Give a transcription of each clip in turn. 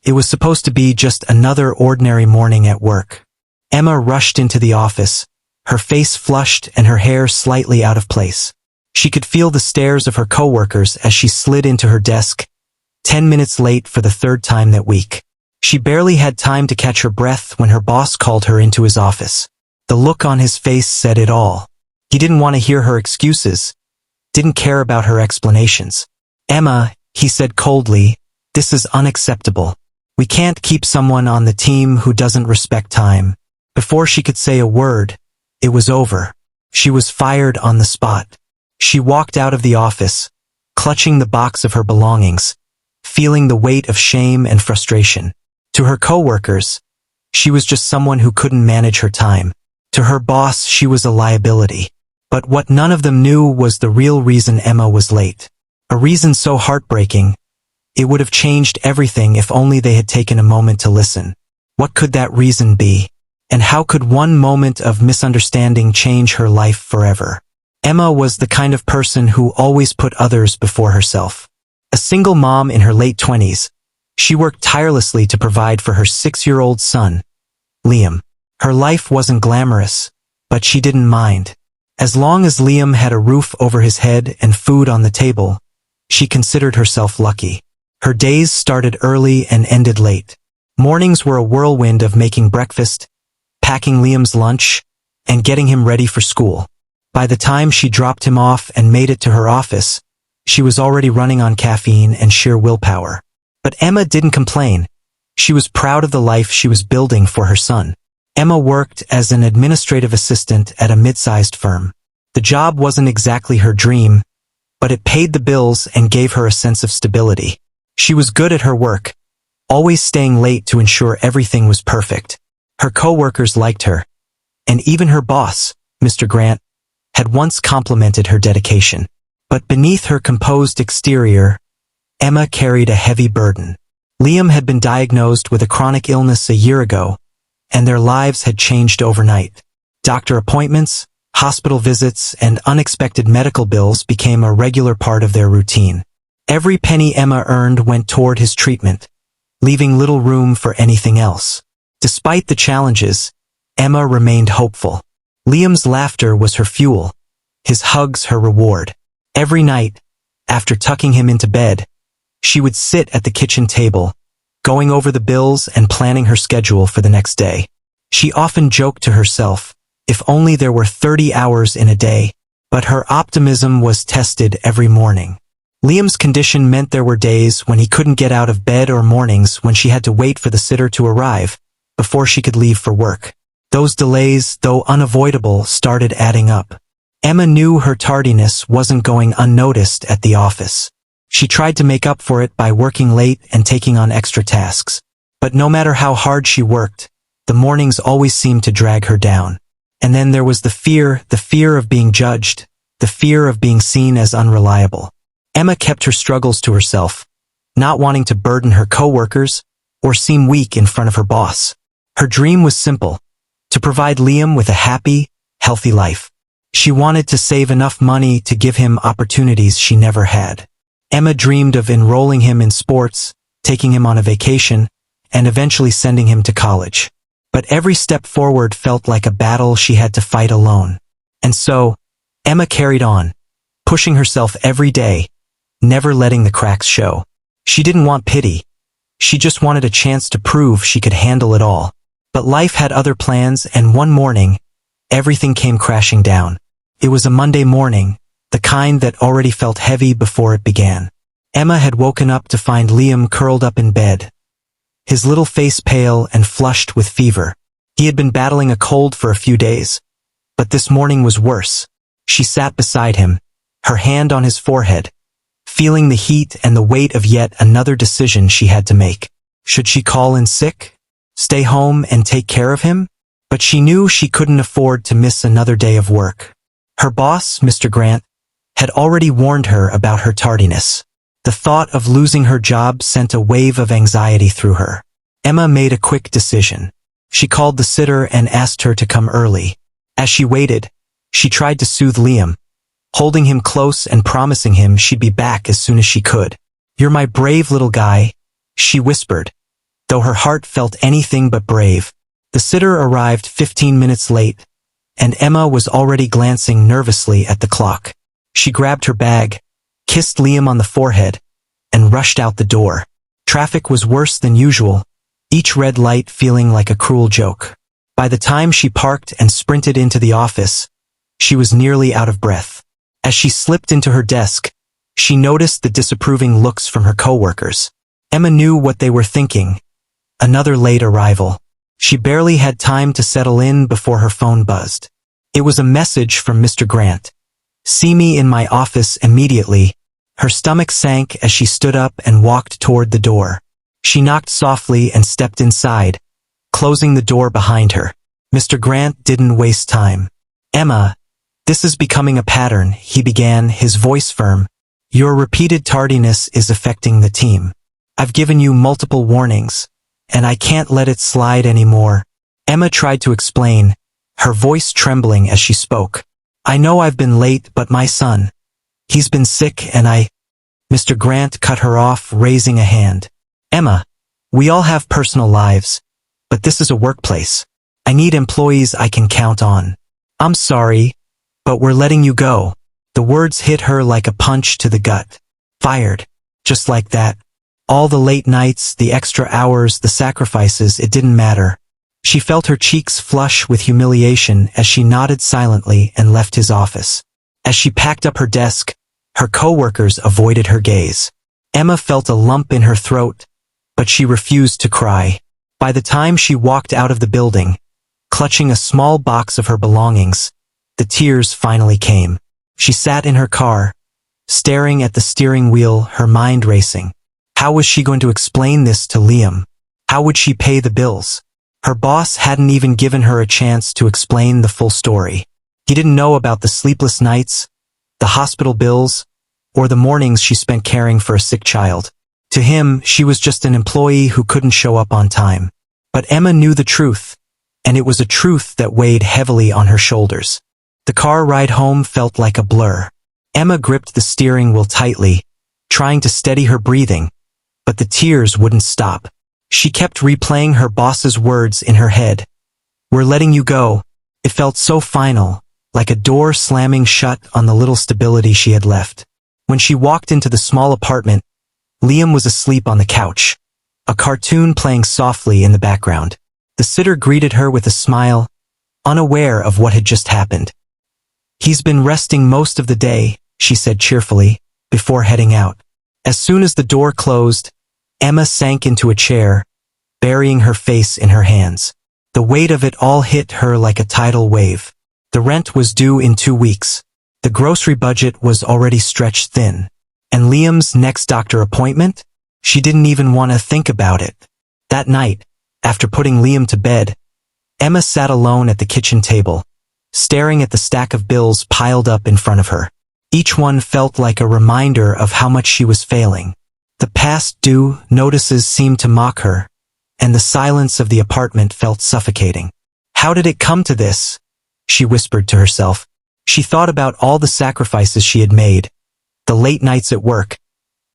It was supposed to be just another ordinary morning at work. Emma rushed into the office, her face flushed and her hair slightly out of place. She could feel the stares of her coworkers as she slid into her desk, 10 minutes late for the third time that week. She barely had time to catch her breath when her boss called her into his office. The look on his face said it all. He didn't want to hear her excuses, didn't care about her explanations. "Emma," he said coldly, "this is unacceptable. We can't keep someone on the team who doesn't respect time." Before she could say a word, it was over. She was fired on the spot. She walked out of the office, clutching the box of her belongings, feeling the weight of shame and frustration. To her coworkers, she was just someone who couldn't manage her time. To her boss, she was a liability. But what none of them knew was the real reason Emma was late. A reason so heartbreaking, it would have changed everything if only they had taken a moment to listen. What could that reason be? And how could one moment of misunderstanding change her life forever? Emma was the kind of person who always put others before herself. A single mom in her late 20s, she worked tirelessly to provide for her 6-year-old son, Liam. Her life wasn't glamorous, but she didn't mind. As long as Liam had a roof over his head and food on the table, she considered herself lucky. Her days started early and ended late. Mornings were a whirlwind of making breakfast, packing Liam's lunch, and getting him ready for school. By the time she dropped him off and made it to her office, she was already running on caffeine and sheer willpower. But Emma didn't complain. She was proud of the life she was building for her son. Emma worked as an administrative assistant at a mid-sized firm. The job wasn't exactly her dream, but it paid the bills and gave her a sense of stability. She was good at her work, always staying late to ensure everything was perfect. Her coworkers liked her, and even her boss, Mr. Grant, had once complimented her dedication. But beneath her composed exterior, Emma carried a heavy burden. Liam had been diagnosed with a chronic illness a year ago, and their lives had changed overnight. Doctor appointments, hospital visits, and unexpected medical bills became a regular part of their routine. Every penny Emma earned went toward his treatment, leaving little room for anything else. Despite the challenges, Emma remained hopeful. Liam's laughter was her fuel, his hugs her reward. Every night, after tucking him into bed, she would sit at the kitchen table, going over the bills and planning her schedule for the next day. She often joked to herself, if only there were 30 hours in a day, but her optimism was tested every morning. Liam's condition meant there were days when he couldn't get out of bed or mornings when she had to wait for the sitter to arrive before she could leave for work. Those delays, though unavoidable, started adding up. Emma knew her tardiness wasn't going unnoticed at the office. She tried to make up for it by working late and taking on extra tasks. But no matter how hard she worked, the mornings always seemed to drag her down. And then there was the fear of being judged, the fear of being seen as unreliable. Emma kept her struggles to herself, not wanting to burden her coworkers or seem weak in front of her boss. Her dream was simple, to provide Liam with a happy, healthy life. She wanted to save enough money to give him opportunities she never had. Emma dreamed of enrolling him in sports, taking him on a vacation, and eventually sending him to college. But every step forward felt like a battle she had to fight alone. And so, Emma carried on, pushing herself every day, never letting the cracks show. She didn't want pity. She just wanted a chance to prove she could handle it all. But life had other plans, and one morning, everything came crashing down. It was a Monday morning, the kind that already felt heavy before it began. Emma had woken up to find Liam curled up in bed, his little face pale and flushed with fever. He had been battling a cold for a few days, but this morning was worse. She sat beside him, her hand on his forehead, feeling the heat and the weight of yet another decision she had to make. Should she call in sick? Stay home and take care of him? But she knew she couldn't afford to miss another day of work. Her boss, Mr. Grant, had already warned her about her tardiness. The thought of losing her job sent a wave of anxiety through her. Emma made a quick decision. She called the sitter and asked her to come early. As she waited, she tried to soothe Liam, holding him close and promising him she'd be back as soon as she could. "You're my brave little guy," she whispered, though her heart felt anything but brave. The sitter arrived 15 minutes late, and Emma was already glancing nervously at the clock. She grabbed her bag, kissed Liam on the forehead, and rushed out the door. Traffic was worse than usual, each red light feeling like a cruel joke. By the time she parked and sprinted into the office, she was nearly out of breath. As she slipped into her desk, she noticed the disapproving looks from her coworkers. Emma knew what they were thinking. Another late arrival. She barely had time to settle in before her phone buzzed. It was a message from Mr. Grant. "See me in my office immediately." Her stomach sank as she stood up and walked toward the door. She knocked softly and stepped inside, closing the door behind her. Mr. Grant didn't waste time. "Emma, this is becoming a pattern," he began, his voice firm. "Your repeated tardiness is affecting the team. I've given you multiple warnings, and I can't let it slide anymore." Emma tried to explain, her voice trembling as she spoke. "I know I've been late, but my son, he's been sick and Mr. Grant cut her off, raising a hand. "Emma, we all have personal lives, but this is a workplace. I need employees I can count on. I'm sorry, but we're letting you go." The words hit her like a punch to the gut. Fired. Just like that. All the late nights, the extra hours, the sacrifices, it didn't matter. She felt her cheeks flush with humiliation as she nodded silently and left his office. As she packed up her desk, her coworkers avoided her gaze. Emma felt a lump in her throat, but she refused to cry. By the time she walked out of the building, clutching a small box of her belongings, the tears finally came. She sat in her car, staring at the steering wheel, her mind racing. How was she going to explain this to Liam? How would she pay the bills? Her boss hadn't even given her a chance to explain the full story. He didn't know about the sleepless nights, the hospital bills, or the mornings she spent caring for a sick child. To him, she was just an employee who couldn't show up on time. But Emma knew the truth, and it was a truth that weighed heavily on her shoulders. The car ride home felt like a blur. Emma gripped the steering wheel tightly, trying to steady her breathing, but the tears wouldn't stop. She kept replaying her boss's words in her head. "We're letting you go." It felt so final, like a door slamming shut on the little stability she had left. When she walked into the small apartment, Liam was asleep on the couch, a cartoon playing softly in the background. The sitter greeted her with a smile, unaware of what had just happened. "He's been resting most of the day," she said cheerfully, before heading out. As soon as the door closed, Emma sank into a chair, burying her face in her hands. The weight of it all hit her like a tidal wave. The rent was due in 2 weeks. The grocery budget was already stretched thin. And Liam's next doctor appointment? She didn't even want to think about it. That night, after putting Liam to bed, Emma sat alone at the kitchen table, staring at the stack of bills piled up in front of her. Each one felt like a reminder of how much she was failing. The past due notices seemed to mock her, and the silence of the apartment felt suffocating. How did it come to this? She whispered to herself. She thought about all the sacrifices she had made, the late nights at work,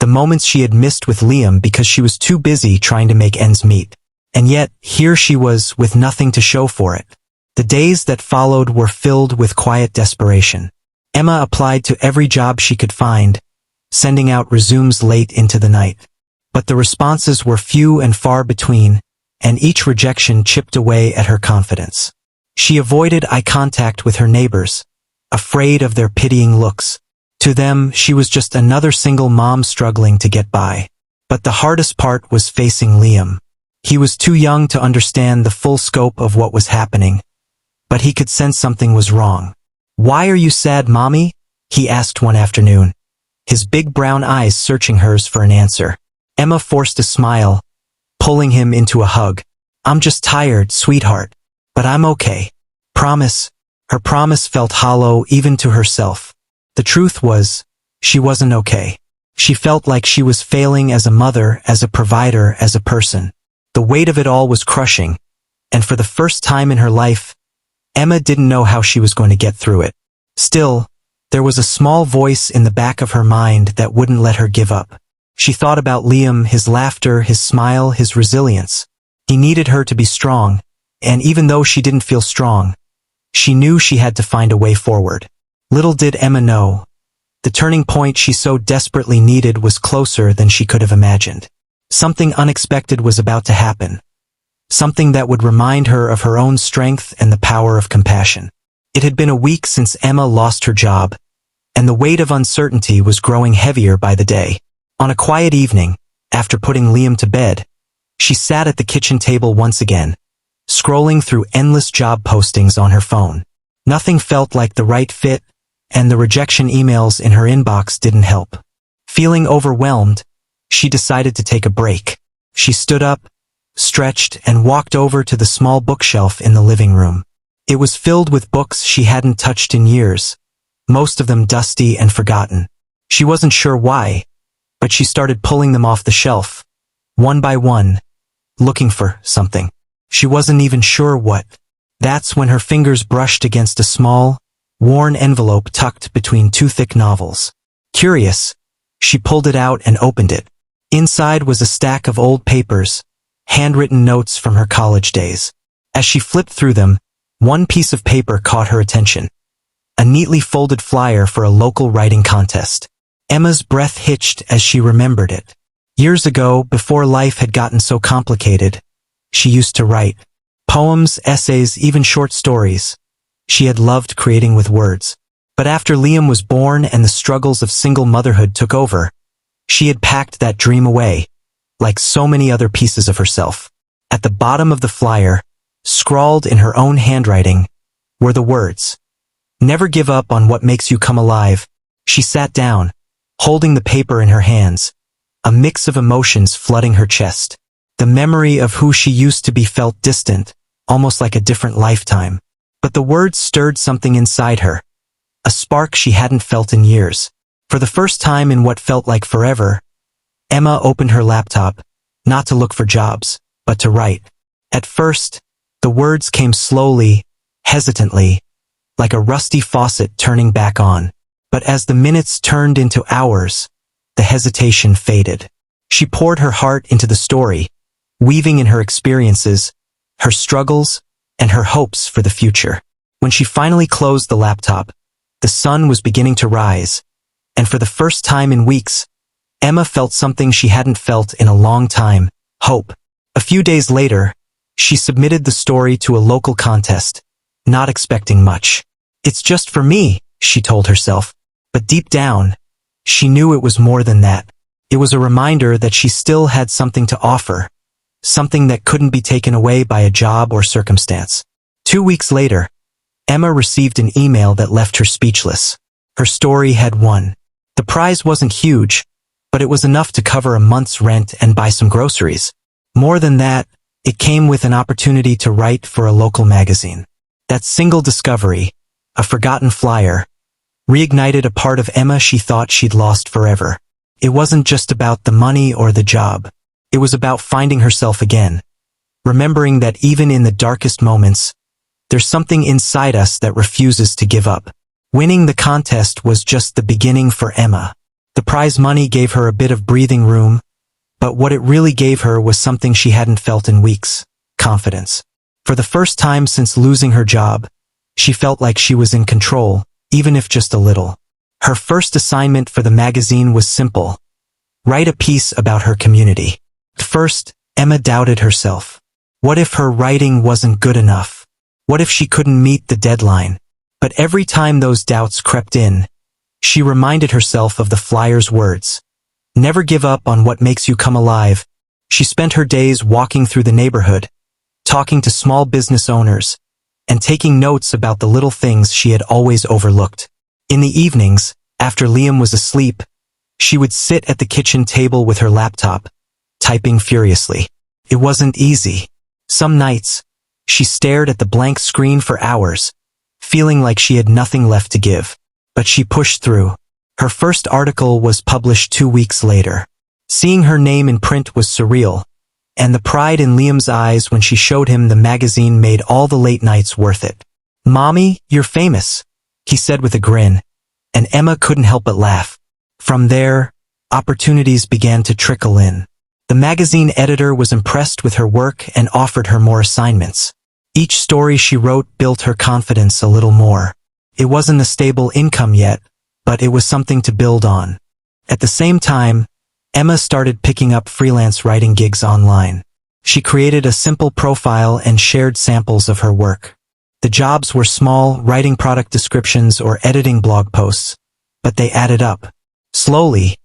the moments she had missed with Liam because she was too busy trying to make ends meet. And yet, here she was with nothing to show for it. The days that followed were filled with quiet desperation. Emma applied to every job she could find, sending out resumes late into the night. But the responses were few and far between, and each rejection chipped away at her confidence. She avoided eye contact with her neighbors, afraid of their pitying looks. To them, she was just another single mom struggling to get by. But the hardest part was facing Liam. He was too young to understand the full scope of what was happening, but he could sense something was wrong. "Why are you sad, Mommy?" he asked one afternoon, his big brown eyes searching hers for an answer. Emma forced a smile, pulling him into a hug. "I'm just tired, sweetheart, but I'm okay. Promise." Her promise felt hollow even to herself. The truth was, she wasn't okay. She felt like she was failing as a mother, as a provider, as a person. The weight of it all was crushing, and for the first time in her life, Emma didn't know how she was going to get through it. Still, there was a small voice in the back of her mind that wouldn't let her give up. She thought about Liam, his laughter, his smile, his resilience. He needed her to be strong, and even though she didn't feel strong, she knew she had to find a way forward. Little did Emma know, the turning point she so desperately needed was closer than she could have imagined. Something unexpected was about to happen. Something that would remind her of her own strength and the power of compassion. It had been a week since Emma lost her job, and the weight of uncertainty was growing heavier by the day. On a quiet evening, after putting Liam to bed, she sat at the kitchen table once again, scrolling through endless job postings on her phone. Nothing felt like the right fit, and the rejection emails in her inbox didn't help. Feeling overwhelmed, she decided to take a break. She stood up, stretched, and walked over to the small bookshelf in the living room. It was filled with books she hadn't touched in years, most of them dusty and forgotten. She wasn't sure why, but she started pulling them off the shelf, one by one, looking for something. She wasn't even sure what. That's when her fingers brushed against a small, worn envelope tucked between two thick novels. Curious, she pulled it out and opened it. Inside was a stack of old papers, handwritten notes from her college days. As she flipped through them, one piece of paper caught her attention. A neatly folded flyer for a local writing contest. Emma's breath hitched as she remembered it. Years ago, before life had gotten so complicated, she used to write poems, essays, even short stories. She had loved creating with words. But after Liam was born and the struggles of single motherhood took over, she had packed that dream away, like so many other pieces of herself. At the bottom of the flyer, scrawled in her own handwriting, were the words, "Never give up on what makes you come alive." She sat down, holding the paper in her hands, a mix of emotions flooding her chest. The memory of who she used to be felt distant, almost like a different lifetime. But the words stirred something inside her, a spark she hadn't felt in years. For the first time in what felt like forever, Emma opened her laptop, not to look for jobs, but to write. At first, the words came slowly, hesitantly, like a rusty faucet turning back on. But as the minutes turned into hours, the hesitation faded. She poured her heart into the story, weaving in her experiences, her struggles, and her hopes for the future. When she finally closed the laptop, the sun was beginning to rise, and for the first time in weeks, Emma felt something she hadn't felt in a long time, hope. A few days later, she submitted the story to a local contest, not expecting much. "It's just for me," she told herself. But deep down, she knew it was more than that. It was a reminder that she still had something to offer, something that couldn't be taken away by a job or circumstance. 2 weeks later, Emma received an email that left her speechless. Her story had won. The prize wasn't huge, but it was enough to cover a month's rent and buy some groceries. More than that, it came with an opportunity to write for a local magazine. That single discovery, a forgotten flyer, reignited a part of Emma she thought she'd lost forever. It wasn't just about the money or the job. It was about finding herself again, remembering that even in the darkest moments, there's something inside us that refuses to give up. Winning the contest was just the beginning for Emma. The prize money gave her a bit of breathing room, but what it really gave her was something she hadn't felt in weeks: confidence. For the first time since losing her job, she felt like she was in control, even if just a little. Her first assignment for the magazine was simple: write a piece about her community. At first, Emma doubted herself. What if her writing wasn't good enough? What if she couldn't meet the deadline? But every time those doubts crept in, she reminded herself of the flyer's words. Never give up on what makes you come alive. She spent her days walking through the neighborhood, talking to small business owners, and taking notes about the little things she had always overlooked. In the evenings, after Liam was asleep, she would sit at the kitchen table with her laptop, typing furiously. It wasn't easy. Some nights, she stared at the blank screen for hours, feeling like she had nothing left to give. But she pushed through. Her first article was published 2 weeks later. Seeing her name in print was surreal, and the pride in Liam's eyes when she showed him the magazine made all the late nights worth it. "Mommy, you're famous," he said with a grin, and Emma couldn't help but laugh. From there, opportunities began to trickle in. The magazine editor was impressed with her work and offered her more assignments. Each story she wrote built her confidence a little more. It wasn't a stable income yet, but it was something to build on. At the same time, Emma started picking up freelance writing gigs online. She created a simple profile and shared samples of her work. The jobs were small, writing product descriptions or editing blog posts, but they added up. Slowly,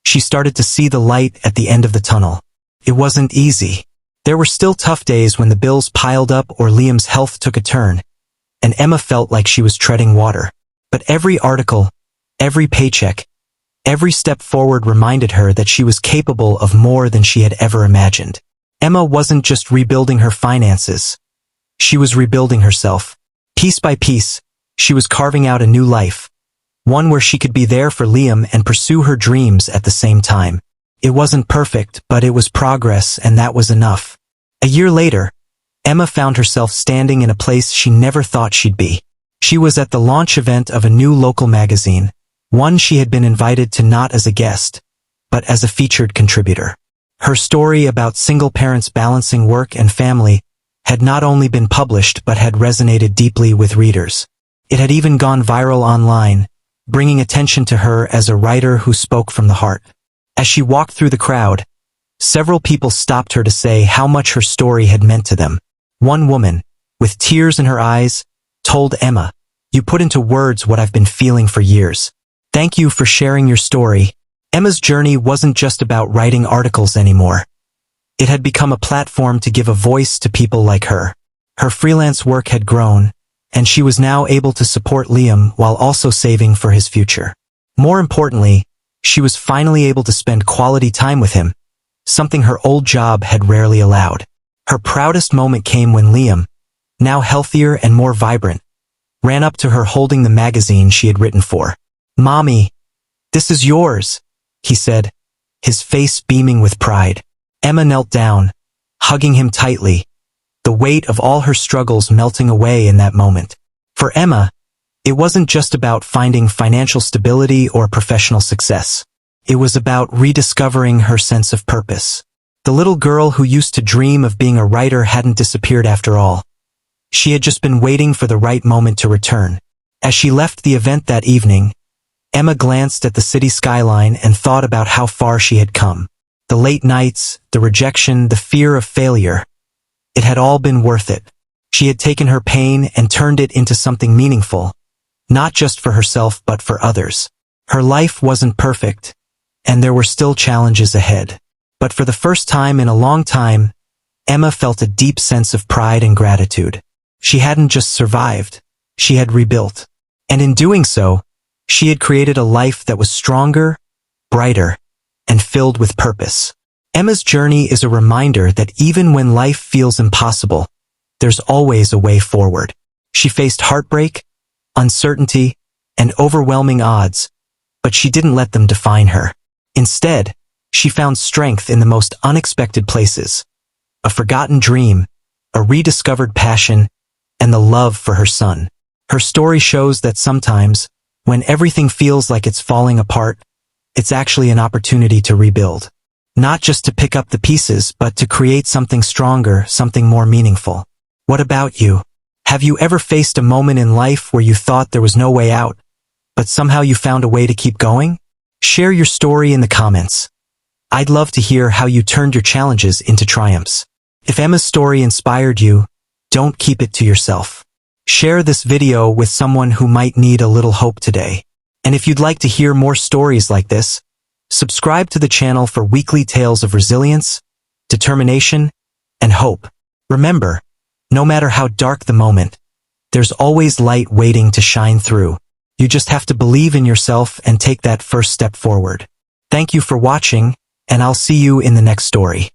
she started to see the light at the end of the tunnel. It wasn't easy. There were still tough days when the bills piled up or Liam's health took a turn, and Emma felt like she was treading water. But every article, every paycheck, every step forward reminded her that she was capable of more than she had ever imagined. Emma wasn't just rebuilding her finances. She was rebuilding herself. Piece by piece, she was carving out a new life. One where she could be there for Liam and pursue her dreams at the same time. It wasn't perfect, but it was progress, and that was enough. A year later, Emma found herself standing in a place she never thought she'd be. She was at the launch event of a new local magazine, one she had been invited to not as a guest, but as a featured contributor. Her story about single parents balancing work and family had not only been published but had resonated deeply with readers. It had even gone viral online, bringing attention to her as a writer who spoke from the heart. As she walked through the crowd, several people stopped her to say how much her story had meant to them. One woman, with tears in her eyes, told Emma, "You put into words what I've been feeling for years. Thank you for sharing your story." Emma's journey wasn't just about writing articles anymore. It had become a platform to give a voice to people like her. Her freelance work had grown, and she was now able to support Liam while also saving for his future. More importantly, she was finally able to spend quality time with him, something her old job had rarely allowed. Her proudest moment came when Liam, now healthier and more vibrant, ran up to her holding the magazine she had written for. "Mommy, this is yours," he said, his face beaming with pride. Emma knelt down, hugging him tightly, the weight of all her struggles melting away in that moment. For Emma, it wasn't just about finding financial stability or professional success. It was about rediscovering her sense of purpose. The little girl who used to dream of being a writer hadn't disappeared after all. She had just been waiting for the right moment to return. As she left the event that evening, Emma glanced at the city skyline and thought about how far she had come. The late nights, the rejection, the fear of failure. It had all been worth it. She had taken her pain and turned it into something meaningful, not just for herself but for others. Her life wasn't perfect, and there were still challenges ahead. But for the first time in a long time, Emma felt a deep sense of pride and gratitude. She hadn't just survived, she had rebuilt. And in doing so, she had created a life that was stronger, brighter, and filled with purpose. Emma's journey is a reminder that even when life feels impossible, there's always a way forward. She faced heartbreak, uncertainty, and overwhelming odds, but she didn't let them define her. Instead, she found strength in the most unexpected places. A forgotten dream, a rediscovered passion, and the love for her son. Her story shows that sometimes, when everything feels like it's falling apart, it's actually an opportunity to rebuild. Not just to pick up the pieces, but to create something stronger, something more meaningful. What about you? Have you ever faced a moment in life where you thought there was no way out, but somehow you found a way to keep going? Share your story in the comments. I'd love to hear how you turned your challenges into triumphs. If Emma's story inspired you, don't keep it to yourself. Share this video with someone who might need a little hope today. And if you'd like to hear more stories like this, subscribe to the channel for weekly tales of resilience, determination, and hope. Remember, no matter how dark the moment, there's always light waiting to shine through. You just have to believe in yourself and take that first step forward. Thank you for watching, and I'll see you in the next story.